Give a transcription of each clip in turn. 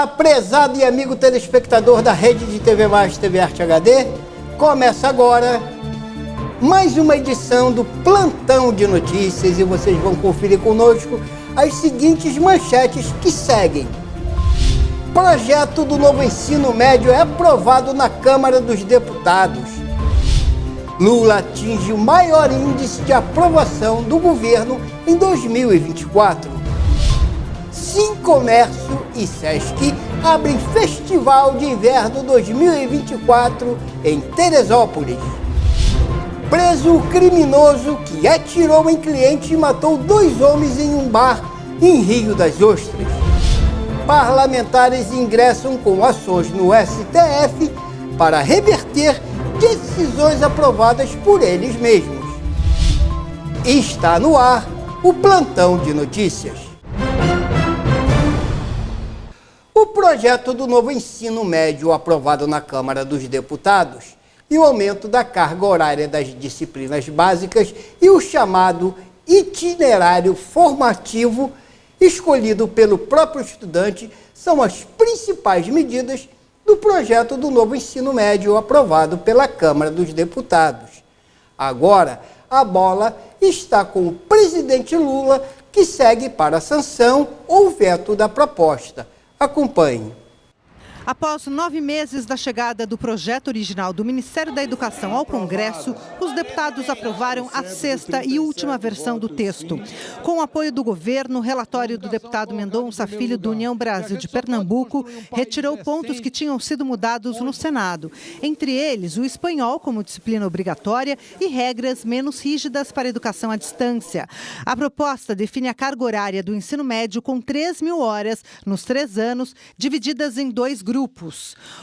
Olá, prezado e amigo telespectador da Rede de TV Mais TV Arte HD. Começa agora mais uma edição do Plantão de Notícias e vocês vão conferir conosco as seguintes manchetes que seguem. Projeto do novo ensino médio é aprovado na Câmara dos Deputados. Lula atinge o maior índice de aprovação do governo em 2024. Sim Comércio e Sesc abrem Festival de Inverno 2024 em Teresópolis. Preso o criminoso que atirou em cliente e matou 2 homens em um bar em Rio das Ostras. Parlamentares ingressam com ações no STF para reverter decisões aprovadas por eles mesmos. Está no ar o Plantão de Notícias. O projeto do novo ensino médio aprovado na Câmara dos Deputados e o aumento da carga horária das disciplinas básicas e o chamado itinerário formativo escolhido pelo próprio estudante são as principais medidas do projeto do novo ensino médio aprovado pela Câmara dos Deputados. Agora, a bola está com o presidente Lula, que segue para a sanção ou veto da proposta. Acompanhe. Após 9 meses da chegada do projeto original do Ministério da Educação ao Congresso, os deputados aprovaram a 6ª e última versão do texto. Com o apoio do governo, o relatório do deputado Mendonça Filho, do União Brasil de Pernambuco, retirou pontos que tinham sido mudados no Senado. Entre eles, o espanhol como disciplina obrigatória e regras menos rígidas para a educação à distância. A proposta define a carga horária do ensino médio com 3.000 horas nos 3 anos, divididas em 2 grupos.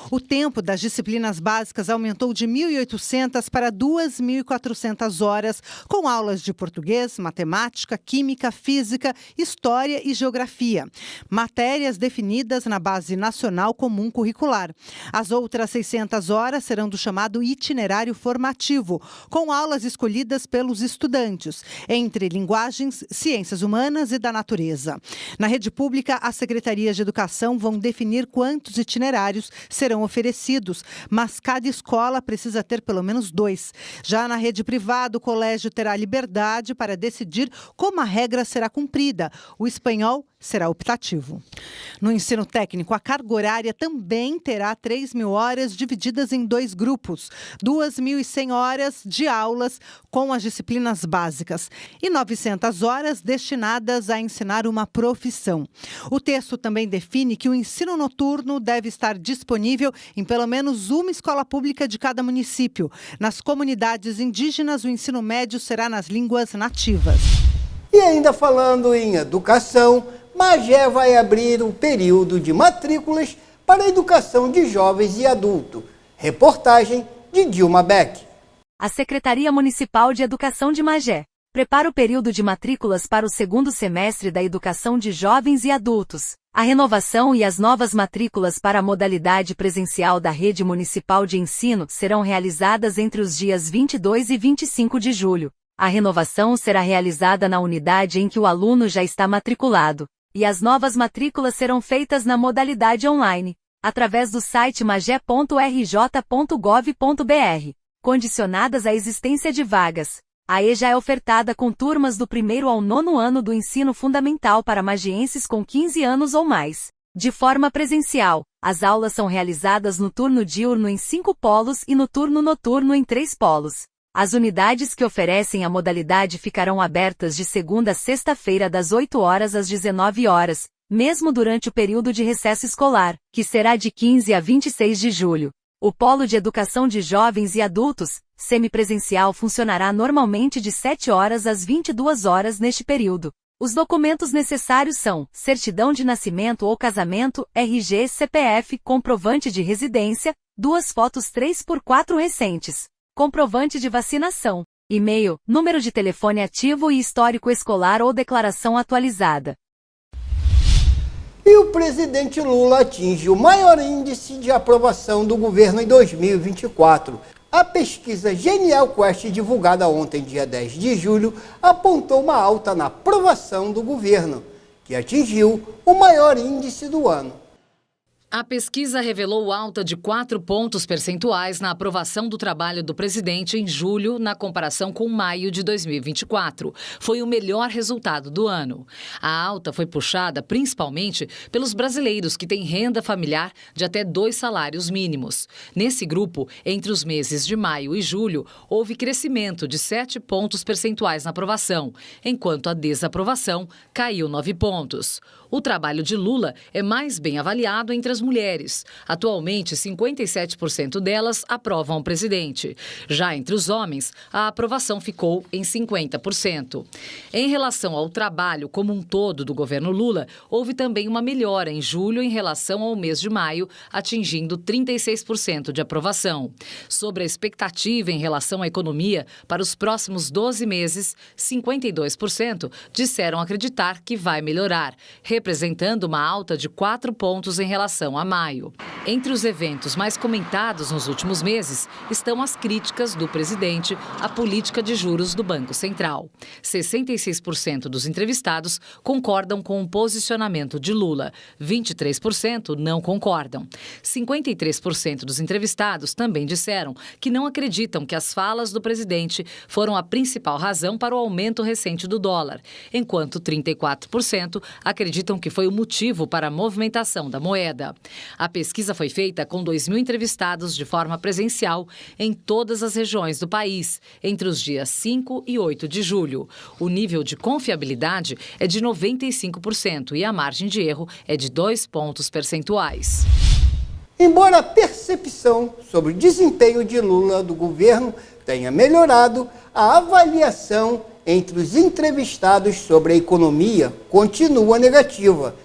O tempo das disciplinas básicas aumentou de 1.800 para 2.400 horas, com aulas de português, matemática, química, física, história e geografia. Matérias definidas na Base Nacional Comum Curricular. As outras 600 horas serão do chamado itinerário formativo, com aulas escolhidas pelos estudantes, entre linguagens, ciências humanas e da natureza. Na rede pública, as secretarias de educação vão definir quantos itinerários serão oferecidos, mas cada escola precisa ter pelo menos 2. Já na rede privada, o colégio terá liberdade para decidir como a regra será cumprida. O espanhol será optativo. No ensino técnico, a carga horária também terá 3.000 horas divididas em 2 grupos, 2.100 horas de aulas com as disciplinas básicas e 900 horas destinadas a ensinar uma profissão. O texto também define que o ensino noturno deve estar disponível em pelo menos uma escola pública de cada município. Nas comunidades indígenas, o ensino médio será nas línguas nativas. E ainda falando em educação, Magé vai abrir o período de matrículas para a educação de jovens e adultos. Reportagem de Dilma Beck. A Secretaria Municipal de Educação de Magé prepara o período de matrículas para o 2º semestre da educação de jovens e adultos. A renovação e as novas matrículas para a modalidade presencial da Rede Municipal de Ensino serão realizadas entre os dias 22 e 25 de julho. A renovação será realizada na unidade em que o aluno já está matriculado, e as novas matrículas serão feitas na modalidade online, através do site magé.rj.gov.br, condicionadas à existência de vagas. A EJA é ofertada com turmas do 1º ao 9º ano do ensino fundamental para magienses com 15 anos ou mais. De forma presencial, as aulas são realizadas no turno diurno em 5 polos e no turno noturno em 3 polos. As unidades que oferecem a modalidade ficarão abertas de segunda a sexta-feira das 8 horas às 19 horas, mesmo durante o período de recesso escolar, que será de 15 a 26 de julho. O Polo de Educação de Jovens e Adultos, semipresencial, funcionará normalmente de 7 horas às 22 horas neste período. Os documentos necessários são certidão de nascimento ou casamento, RG, CPF, comprovante de residência, 2 fotos 3x4 recentes, comprovante de vacinação, e-mail, número de telefone ativo e histórico escolar ou declaração atualizada. E o presidente Lula atinge o maior índice de aprovação do governo em 2024. A pesquisa Genial Quest, divulgada ontem, dia 10 de julho, apontou uma alta na aprovação do governo, que atingiu o maior índice do ano. A pesquisa revelou alta de 4 pontos percentuais na aprovação do trabalho do presidente em julho, na comparação com maio de 2024. Foi o melhor resultado do ano. A alta foi puxada principalmente pelos brasileiros que têm renda familiar de até 2 salários mínimos. Nesse grupo, entre os meses de maio e julho, houve crescimento de 7 pontos percentuais na aprovação, enquanto a desaprovação caiu 9 pontos. O trabalho de Lula é mais bem avaliado entre as mulheres. Atualmente, 57% delas aprovam o presidente. Já entre os homens, a aprovação ficou em 50%. Em relação ao trabalho como um todo do governo Lula, houve também uma melhora em julho em relação ao mês de maio, atingindo 36% de aprovação. Sobre a expectativa em relação à economia para os próximos 12 meses, 52% disseram acreditar que vai melhorar, representando uma alta de 4 pontos em relação a maio. Entre os eventos mais comentados nos últimos meses estão as críticas do presidente à política de juros do Banco Central. 66% dos entrevistados concordam com o posicionamento de Lula, 23% não concordam. 53% dos entrevistados também disseram que não acreditam que as falas do presidente foram a principal razão para o aumento recente do dólar, enquanto 34% acreditam que foi o motivo para a movimentação da moeda. A pesquisa foi feita com 2.000 entrevistados de forma presencial em todas as regiões do país, entre os dias 5 e 8 de julho. O nível de confiabilidade é de 95% e a margem de erro é de 2 pontos percentuais. Embora a percepção sobre o desempenho de Lula do governo tenha melhorado, a avaliação entre os entrevistados sobre a economia continua negativa.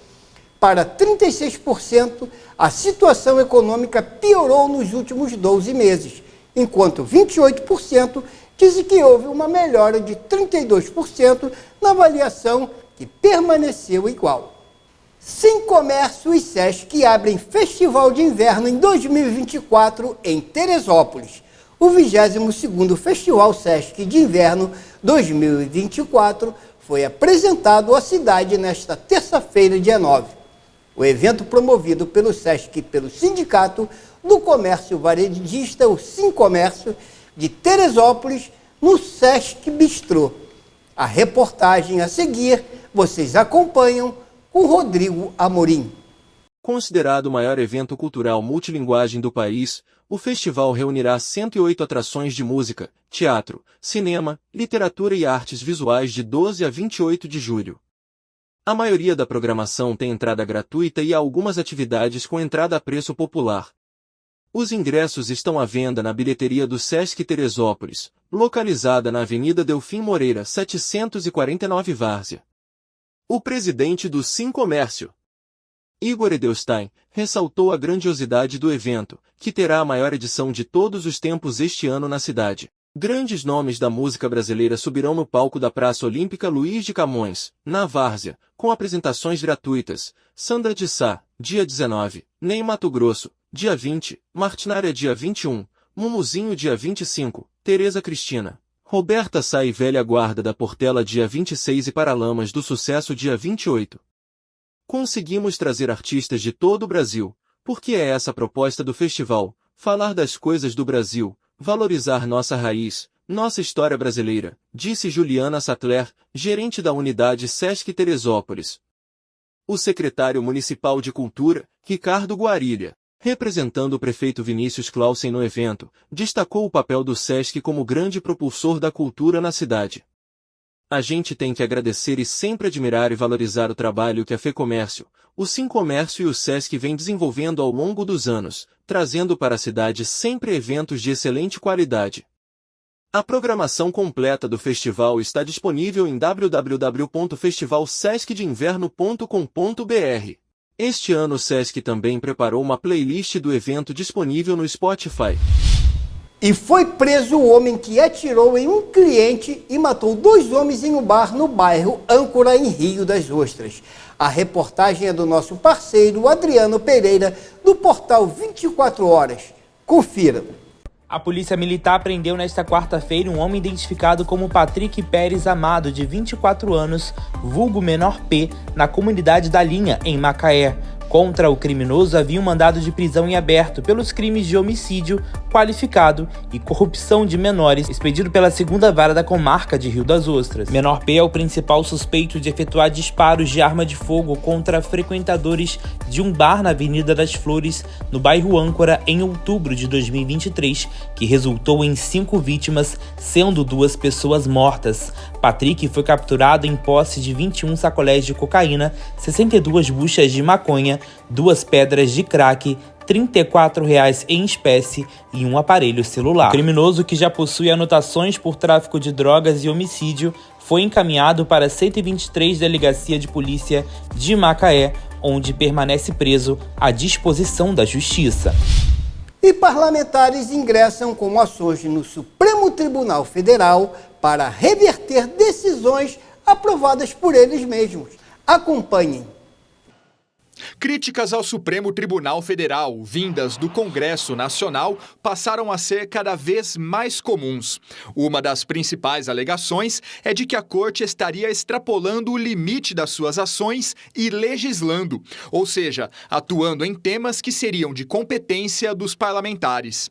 Para 36%, a situação econômica piorou nos últimos 12 meses, enquanto 28% dizem que houve uma melhora de 32% na avaliação, que permaneceu igual. Sincomércio e Sesc abrem Festival de Inverno em 2024 em Teresópolis. O 22º Festival Sesc de Inverno 2024 foi apresentado à cidade nesta terça-feira, dia 9. O evento, promovido pelo Sesc e pelo Sindicato do Comércio Varejista, o Sincomércio, de Teresópolis, no Sesc Bistrô. A reportagem a seguir, vocês acompanham com Rodrigo Amorim. Considerado o maior evento cultural multilinguagem do país, o festival reunirá 108 atrações de música, teatro, cinema, literatura e artes visuais de 12 a 28 de julho. A maioria da programação tem entrada gratuita e há algumas atividades com entrada a preço popular. Os ingressos estão à venda na bilheteria do Sesc Teresópolis, localizada na Avenida Delfim Moreira, 749 Várzea. O presidente do Sincomércio, Igor Edelstein, ressaltou a grandiosidade do evento, que terá a maior edição de todos os tempos este ano na cidade. Grandes nomes da música brasileira subirão no palco da Praça Olímpica Luiz de Camões, na Várzea, com apresentações gratuitas. Sandra de Sá, dia 19, Ney Matogrosso, dia 20, Martinária, dia 21, Mumuzinho, dia 25, Tereza Cristina, Roberta Sá e Velha Guarda da Portela, dia 26 e Paralamas do Sucesso, dia 28. Conseguimos trazer artistas de todo o Brasil, porque é essa a proposta do festival, falar das coisas do Brasil, valorizar nossa raiz, nossa história brasileira, disse Juliana Sattler, gerente da unidade Sesc Teresópolis. O secretário municipal de Cultura, Ricardo Guarilha, representando o prefeito Vinícius Clausen no evento, destacou o papel do Sesc como grande propulsor da cultura na cidade. A gente tem que agradecer e sempre admirar e valorizar o trabalho que a FEComércio, o Sincomércio e o Sesc vêm desenvolvendo ao longo dos anos, trazendo para a cidade sempre eventos de excelente qualidade. A programação completa do festival está disponível em www.festivalsescdeinverno.com.br. Este ano o Sesc também preparou uma playlist do evento disponível no Spotify. E foi preso o homem que atirou em um cliente e matou 2 homens em um bar no bairro Âncora, em Rio das Ostras. A reportagem é do nosso parceiro Adriano Pereira, do portal 24 Horas. Confira. A polícia militar prendeu nesta quarta-feira um homem identificado como Patrick Pérez Amado, de 24 anos, vulgo Menor P, na comunidade da Linha, em Macaé. Contra o criminoso havia um mandado de prisão em aberto pelos crimes de homicídio qualificado e corrupção de menores, expedido pela 2ª Vara da Comarca de Rio das Ostras. Menor P é o principal suspeito de efetuar disparos de arma de fogo contra frequentadores de um bar na Avenida das Flores, no bairro Âncora, em outubro de 2023, que resultou em 5 vítimas, sendo 2 pessoas mortas. Patrick foi capturado em posse de 21 sacolés de cocaína, 62 buchas de maconha, 2 pedras de crack, R$34 em espécie e um aparelho celular. O criminoso, que já possui anotações por tráfico de drogas e homicídio, foi encaminhado para a 123 Delegacia de Polícia de Macaé, onde permanece preso à disposição da Justiça. E parlamentares ingressam com ações no Supremo Tribunal Federal para reverter decisões aprovadas por eles mesmos. Acompanhem. Críticas ao Supremo Tribunal Federal, vindas do Congresso Nacional, passaram a ser cada vez mais comuns. Uma das principais alegações é de que a Corte estaria extrapolando o limite das suas ações e legislando, ou seja, atuando em temas que seriam de competência dos parlamentares.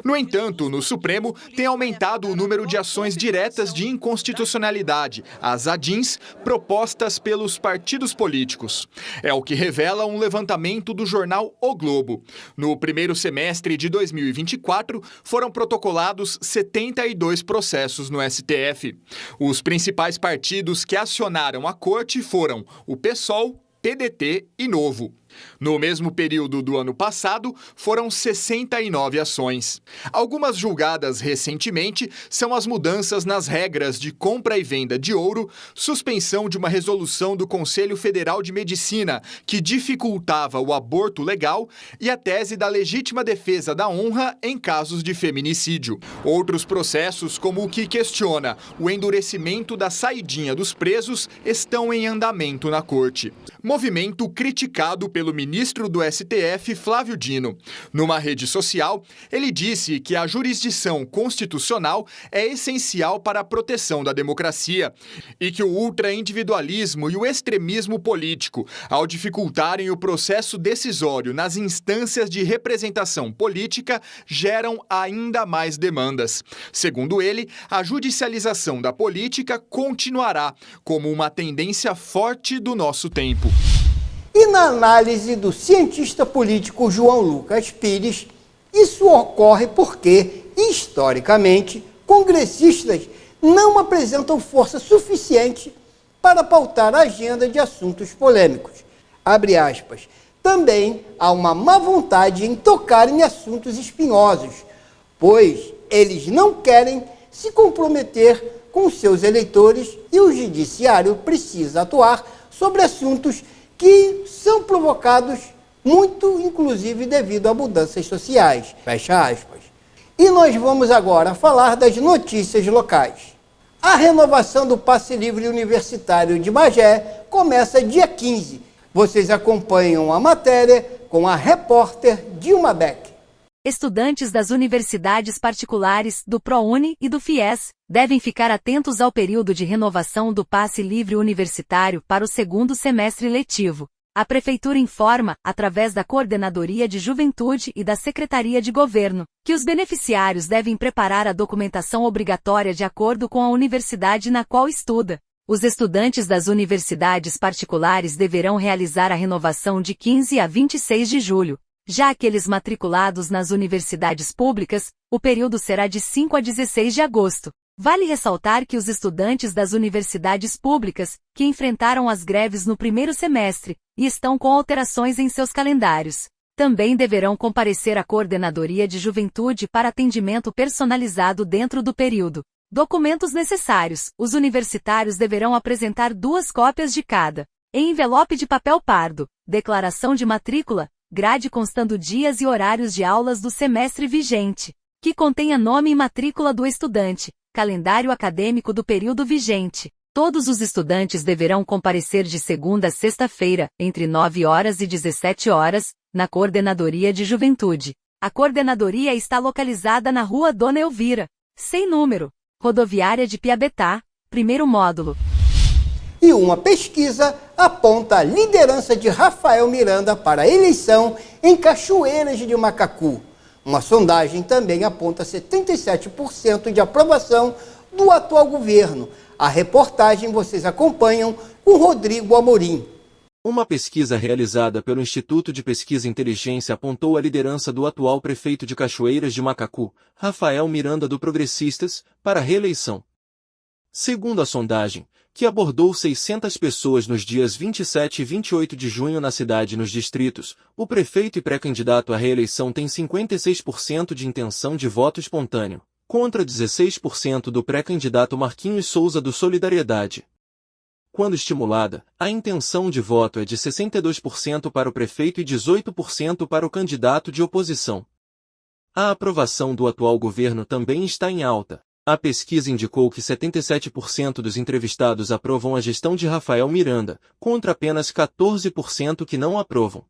No entanto, no Supremo tem aumentado o número de ações diretas de inconstitucionalidade, as ADINs, propostas pelos partidos políticos. É o que revela um levantamento do jornal O Globo. No primeiro semestre de 2024, foram protocolados 72 processos no STF. Os principais partidos que acionaram a Corte foram o PSOL, PDT e Novo. No mesmo período do ano passado, foram 69 ações. Algumas julgadas recentemente são as mudanças nas regras de compra e venda de ouro, suspensão de uma resolução do Conselho Federal de Medicina que dificultava o aborto legal e a tese da legítima defesa da honra em casos de feminicídio. Outros processos, como o que questiona o endurecimento da saidinha dos presos, estão em andamento na Corte. Movimento criticado pelo ministro do STF, Flávio Dino. Numa rede social, ele disse que a jurisdição constitucional é essencial para a proteção da democracia e que o ultraindividualismo e o extremismo político, ao dificultarem o processo decisório nas instâncias de representação política, geram ainda mais demandas. Segundo ele, a judicialização da política continuará como uma tendência forte do nosso tempo. E na análise do cientista político João Lucas Pires, isso ocorre porque, historicamente, congressistas não apresentam força suficiente para pautar a agenda de assuntos polêmicos. Abre aspas. Também há uma má vontade em tocar em assuntos espinhosos, pois eles não querem se comprometer com seus eleitores e o judiciário precisa atuar sobre assuntos que são provocados muito, inclusive, devido a mudanças sociais. Fecha aspas. E nós vamos agora falar das notícias locais. A renovação do passe livre universitário de Magé começa dia 15. Vocês acompanham a matéria com a repórter Dilma Beck. Estudantes das universidades particulares, do ProUni e do FIES, devem ficar atentos ao período de renovação do passe livre universitário para o segundo semestre letivo. A Prefeitura informa, através da Coordenadoria de Juventude e da Secretaria de Governo, que os beneficiários devem preparar a documentação obrigatória de acordo com a universidade na qual estuda. Os estudantes das universidades particulares deverão realizar a renovação de 15 a 26 de julho. Já aqueles matriculados nas universidades públicas, o período será de 5 a 16 de agosto. Vale ressaltar que os estudantes das universidades públicas, que enfrentaram as greves no primeiro semestre, e estão com alterações em seus calendários, também deverão comparecer à Coordenadoria de Juventude para atendimento personalizado dentro do período. Documentos necessários: os universitários deverão apresentar 2 cópias de cada, em envelope de papel pardo, declaração de matrícula, grade constando dias e horários de aulas do semestre vigente, que contenha nome e matrícula do estudante, calendário acadêmico do período vigente. Todos os estudantes deverão comparecer de segunda a sexta-feira, entre 9 horas e 17 horas, na Coordenadoria de Juventude. A coordenadoria está localizada na Rua Dona Elvira, sem número, Rodoviária de Piabetá, primeiro módulo. E uma pesquisa aponta a liderança de Rafael Miranda para a eleição em Cachoeiras de Macacu. Uma sondagem também aponta 77% de aprovação do atual governo. A reportagem vocês acompanham com Rodrigo Amorim. Uma pesquisa realizada pelo Instituto de Pesquisa e Inteligência apontou a liderança do atual prefeito de Cachoeiras de Macacu, Rafael Miranda do Progressistas, para a reeleição. Segundo a sondagem, que abordou 600 pessoas nos dias 27 e 28 de junho na cidade e nos distritos, o prefeito e pré-candidato à reeleição tem 56% de intenção de voto espontâneo, contra 16% do pré-candidato Marquinhos Souza do Solidariedade. Quando estimulada, a intenção de voto é de 62% para o prefeito e 18% para o candidato de oposição. A aprovação do atual governo também está em alta. A pesquisa indicou que 77% dos entrevistados aprovam a gestão de Rafael Miranda, contra apenas 14% que não aprovam.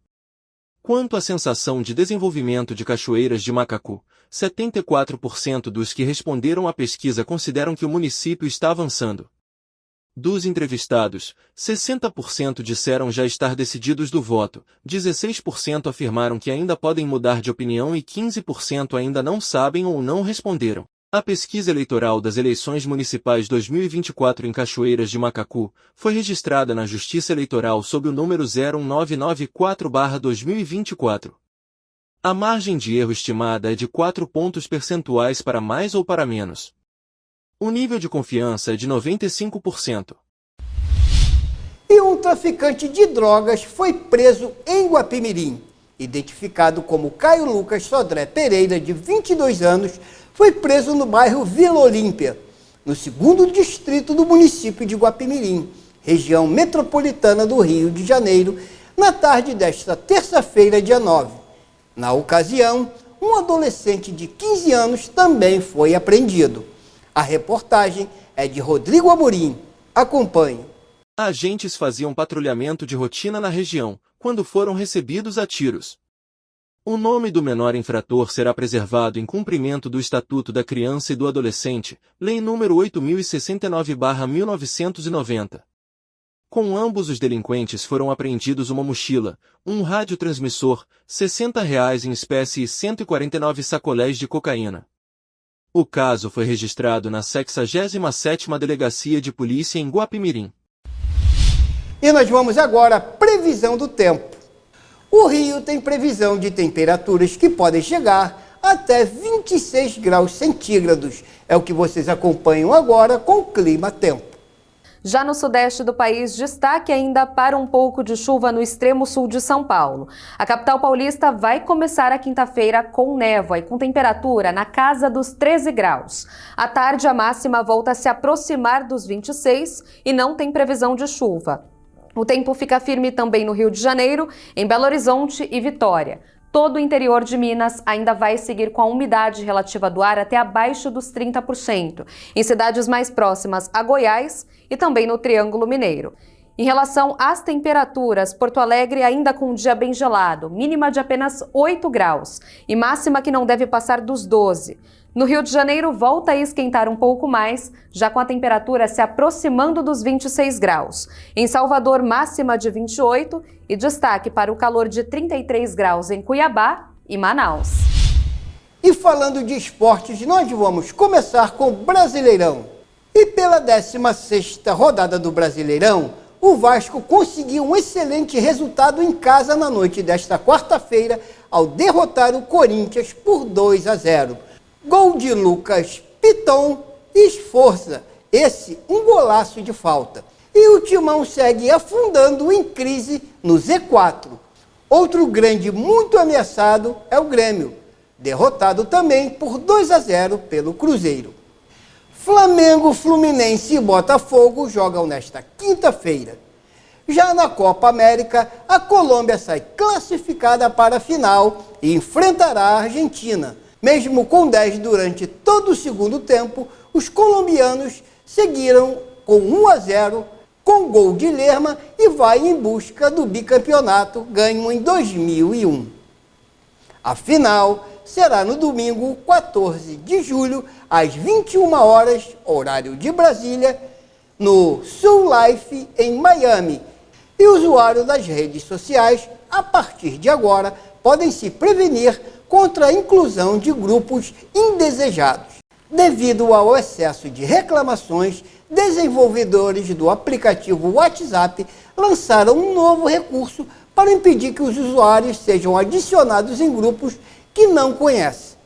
Quanto à sensação de desenvolvimento de Cachoeiras de Macacu, 74% dos que responderam à pesquisa consideram que o município está avançando. Dos entrevistados, 60% disseram já estar decididos do voto, 16% afirmaram que ainda podem mudar de opinião e 15% ainda não sabem ou não responderam. A pesquisa eleitoral das eleições municipais 2024 em Cachoeiras de Macacu foi registrada na Justiça Eleitoral sob o número 01994/2024. A margem de erro estimada é de 4 pontos percentuais para mais ou para menos. O nível de confiança é de 95%. E um traficante de drogas foi preso em Guapimirim. Identificado como Caio Lucas Sodré Pereira, de 22 anos, foi preso no bairro Vila Olímpia, no 2º distrito do município de Guapimirim, região metropolitana do Rio de Janeiro, na tarde desta terça-feira, dia 9. Na ocasião, um adolescente de 15 anos também foi apreendido. A reportagem é de Rodrigo Amorim. Acompanhe. Agentes faziam patrulhamento de rotina na região, quando foram recebidos a tiros. O nome do menor infrator será preservado em cumprimento do Estatuto da Criança e do Adolescente, Lei nº 8069/1990. Com ambos os delinquentes foram apreendidos uma mochila, um radiotransmissor, R$60 em espécie e 149 sacolés de cocaína. O caso foi registrado na 67ª Delegacia de Polícia em Guapimirim. E nós vamos agora à previsão do tempo. O Rio tem previsão de temperaturas que podem chegar até 26 graus centígrados. É o que vocês acompanham agora com o Clima Tempo. Já no sudeste do país, destaque ainda para um pouco de chuva no extremo sul de São Paulo. A capital paulista vai começar a quinta-feira com névoa e com temperatura na casa dos 13 graus. À tarde, a máxima volta a se aproximar dos 26 e não tem previsão de chuva. O tempo fica firme também no Rio de Janeiro, em Belo Horizonte e Vitória. Todo o interior de Minas ainda vai seguir com a umidade relativa do ar até abaixo dos 30%, em cidades mais próximas a Goiás e também no Triângulo Mineiro. Em relação às temperaturas, Porto Alegre ainda com um dia bem gelado, mínima de apenas 8 graus e máxima que não deve passar dos 12. No Rio de Janeiro volta a esquentar um pouco mais, já com a temperatura se aproximando dos 26 graus. Em Salvador, máxima de 28 e destaque para o calor de 33 graus em Cuiabá e Manaus. E falando de esportes, nós vamos começar com o Brasileirão. E pela 16ª rodada do Brasileirão, o Vasco conseguiu um excelente resultado em casa na noite desta quarta-feira, ao derrotar o Corinthians por 2-0. Gol de Lucas Piton e Esforça, esse um golaço de falta. E o Timão segue afundando em crise no Z4. Outro grande muito ameaçado é o Grêmio, derrotado também por 2-0 pelo Cruzeiro. Flamengo, Fluminense e Botafogo jogam nesta quinta-feira. Já na Copa América, a Colômbia sai classificada para a final e enfrentará a Argentina. Mesmo com 10 durante todo o segundo tempo, os colombianos seguiram com 1-0 com gol de Lerma e vai em busca do bicampeonato ganho em 2001. A final será no domingo 14 de julho, às 21 horas, horário de Brasília, no Soul Life, em Miami. E usuários das redes sociais, a partir de agora, podem se prevenir contra a inclusão de grupos indesejados. Devido ao excesso de reclamações, desenvolvedores do aplicativo WhatsApp lançaram um novo recurso para impedir que os usuários sejam adicionados em grupos que não conhecem.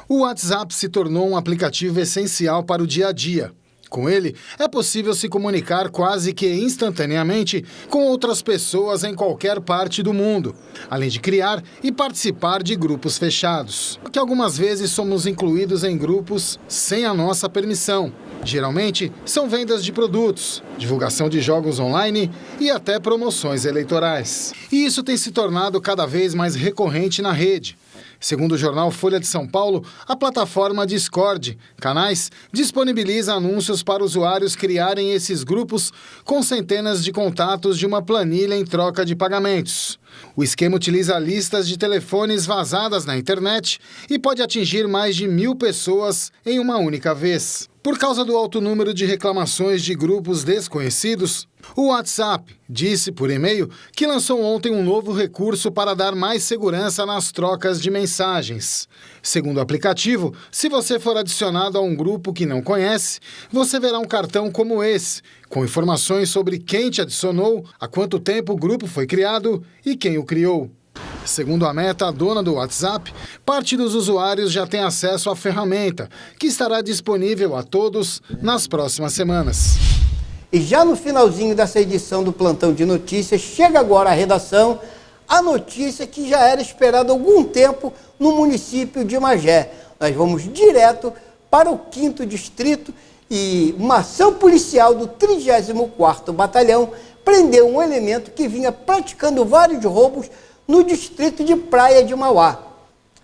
O WhatsApp se tornou um aplicativo essencial para o dia a dia. Com ele, é possível se comunicar quase que instantaneamente com outras pessoas em qualquer parte do mundo, além de criar e participar de grupos fechados, que algumas vezes somos incluídos em grupos sem a nossa permissão. Geralmente, são vendas de produtos, divulgação de jogos online e até promoções eleitorais. E isso tem se tornado cada vez mais recorrente na rede. Segundo o jornal Folha de São Paulo, a plataforma Discord Canais disponibiliza anúncios para usuários criarem esses grupos com centenas de contatos de uma planilha em troca de pagamentos. O esquema utiliza listas de telefones vazadas na internet e pode atingir mais de 1.000 pessoas em uma única vez. Por causa do alto número de reclamações de grupos desconhecidos, o WhatsApp disse por e-mail que lançou ontem um novo recurso para dar mais segurança nas trocas de mensagens. Segundo o aplicativo, se você for adicionado a um grupo que não conhece, você verá um cartão como esse, com informações sobre quem te adicionou, há quanto tempo o grupo foi criado e quem o criou. Segundo a Meta, a dona do WhatsApp, parte dos usuários já tem acesso à ferramenta, que estará disponível a todos nas próximas semanas. E já no finalzinho dessa edição do Plantão de Notícias, chega agora à redação a notícia que já era esperada há algum tempo no município de Magé. Nós vamos direto para o 5º Distrito e uma ação policial do 34º Batalhão prendeu um elemento que vinha praticando vários roubos no distrito de Praia de Mauá.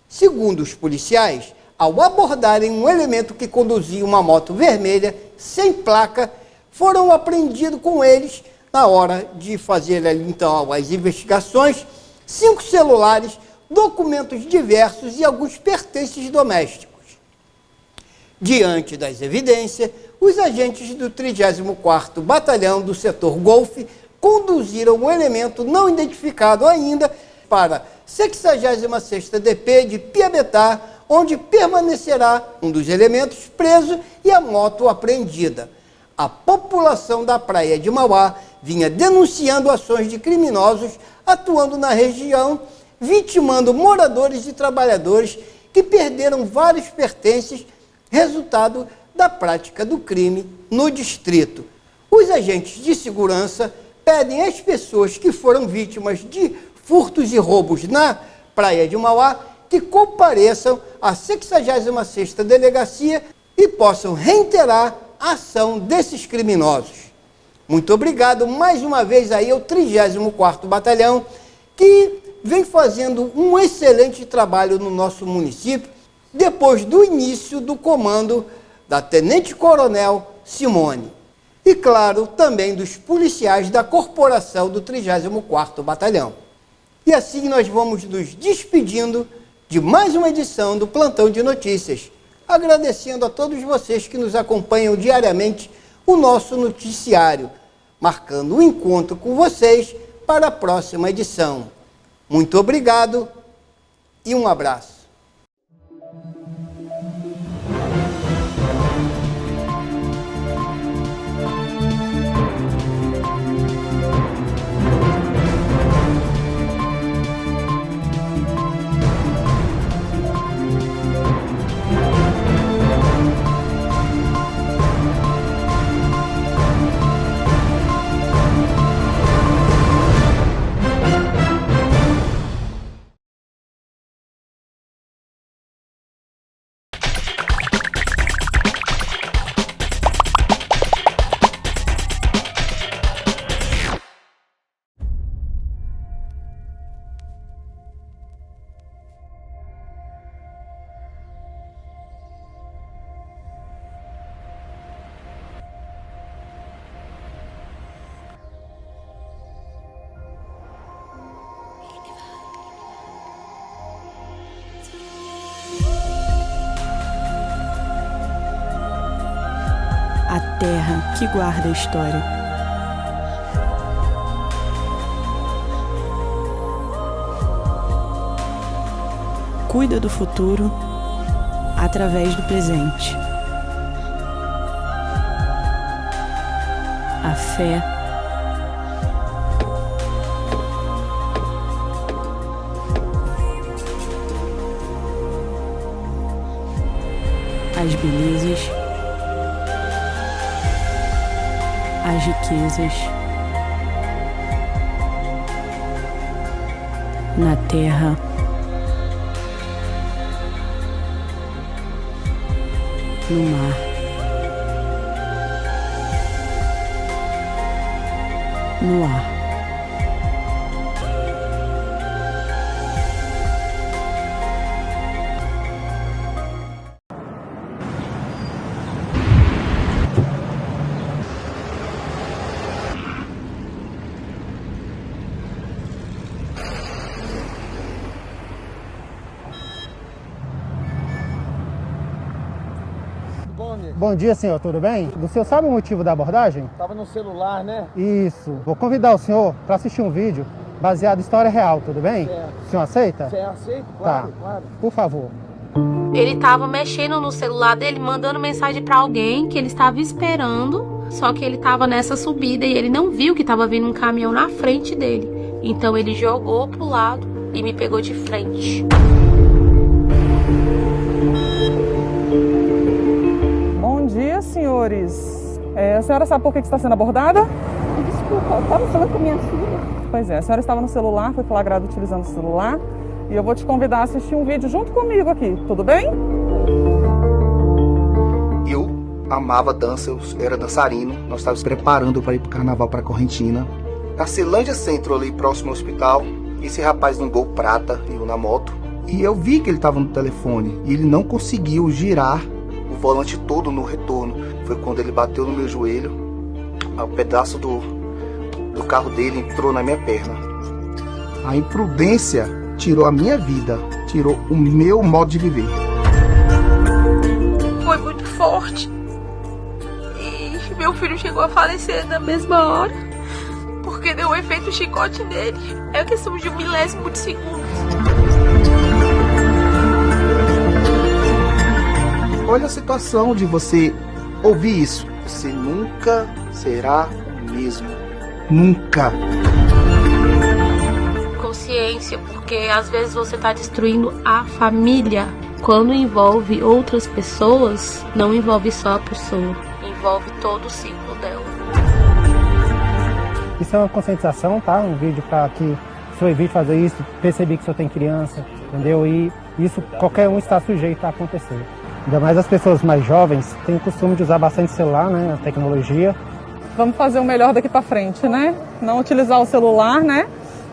Segundo os policiais, ao abordarem um elemento que conduzia uma moto vermelha sem placa, foram apreendidos com eles, na hora de fazer ali, então, as investigações, 5 celulares, documentos diversos e alguns pertences domésticos. Diante das evidências, os agentes do 34º Batalhão do setor Golfe conduziram um elemento não identificado ainda para a 66ª DP de Piabetá, onde permanecerá um dos elementos preso e a moto apreendida. A população da Praia de Mauá vinha denunciando ações de criminosos atuando na região, vitimando moradores e trabalhadores que perderam vários pertences, resultado da prática do crime no distrito. Os agentes de segurança pedem às pessoas que foram vítimas de furtos e roubos na Praia de Mauá que compareçam à 66ª Delegacia e possam reiterar a ação desses criminosos. Muito obrigado mais uma vez aí ao 34º Batalhão, que vem fazendo um excelente trabalho no nosso município, depois do início do comando da Tenente Coronel Simone. E, claro, também dos policiais da corporação do 34º Batalhão. E assim nós vamos nos despedindo de mais uma edição do Plantão de Notícias, agradecendo a todos vocês que nos acompanham diariamente o nosso noticiário, marcando um encontro com vocês para a próxima edição. Muito obrigado e um abraço. terra que guarda a história. Cuida do futuro através do presente. A fé, as belezas, as riquezas, na terra, no mar, no ar. Bom dia, senhor, tudo bem? O senhor sabe o motivo da abordagem? Estava no celular, né? Isso. Vou convidar o senhor para assistir um vídeo baseado em história real, tudo bem? Certo. O senhor aceita? Aceito, claro, tá. Claro. Por favor. Ele estava mexendo no celular dele, mandando mensagem para alguém que ele estava esperando, só que ele estava nessa subida e ele não viu que estava vindo um caminhão na frente dele. Então ele jogou pro lado e me pegou de frente. Bom dia, senhores. A senhora sabe por que está sendo abordada? Desculpa, eu estava falando com minha filha. Pois é, a senhora estava no celular, foi flagrada utilizando o celular. E eu vou te convidar a assistir um vídeo junto comigo aqui, tudo bem? Eu amava dança, eu era dançarino. Nós estávamos preparando para ir para o carnaval para Correntina. Na Celândia Centro, ali próximo ao hospital, esse rapaz no Gol Prata, eu na moto. E eu vi que ele estava no telefone e ele não conseguiu girar o volante todo no retorno. Foi quando ele bateu no meu joelho, o pedaço do carro dele entrou na minha perna. A imprudência tirou a minha vida, tirou o meu modo de viver. Foi muito forte. E meu filho chegou a falecer na mesma hora, porque deu um efeito chicote nele. É questão de 1 milésimo de segundo. Olha a situação de você ouvir isso. Você nunca será o mesmo. Nunca. Consciência, porque às vezes você está destruindo a família. Quando envolve outras pessoas, não envolve só a pessoa, envolve todo o ciclo dela. Isso é uma conscientização, tá? Um vídeo para que o senhor evite fazer isso, perceber que o senhor tem criança, entendeu? E isso qualquer um está sujeito a acontecer. Ainda mais as pessoas mais jovens têm o costume de usar bastante celular, né? A tecnologia. Vamos fazer o melhor daqui para frente, né? Não utilizar o celular, né?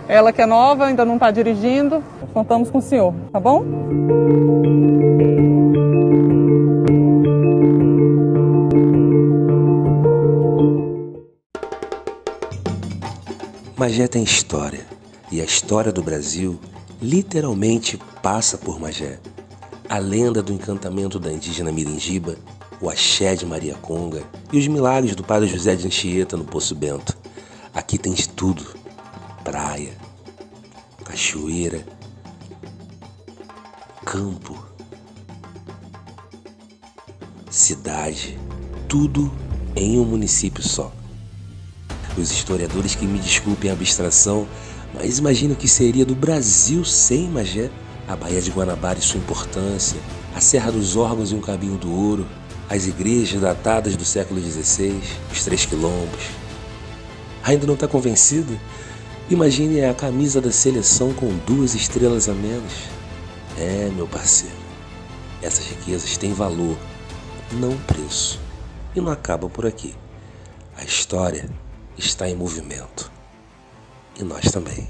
Ela que é nova, ainda não está dirigindo. Contamos com o senhor, tá bom? Magé tem história, e a história do Brasil literalmente passa por Magé. A lenda do encantamento da indígena Miringiba, o axé de Maria Conga e os milagres do padre José de Anchieta no Poço Bento. Aqui tem de tudo: praia, cachoeira, campo, cidade, tudo em um município só. Os historiadores que me desculpem a abstração, mas imagino o que seria do Brasil sem Magé. A Baía de Guanabara e sua importância, a Serra dos Órgãos e um Caminho do Ouro, as igrejas datadas do século XVI, os 3 quilombos. Ainda não está convencido? Imagine a camisa da seleção com 2 estrelas a menos. É, meu parceiro, essas riquezas têm valor, não preço. E não acaba por aqui. A história está em movimento. E nós também.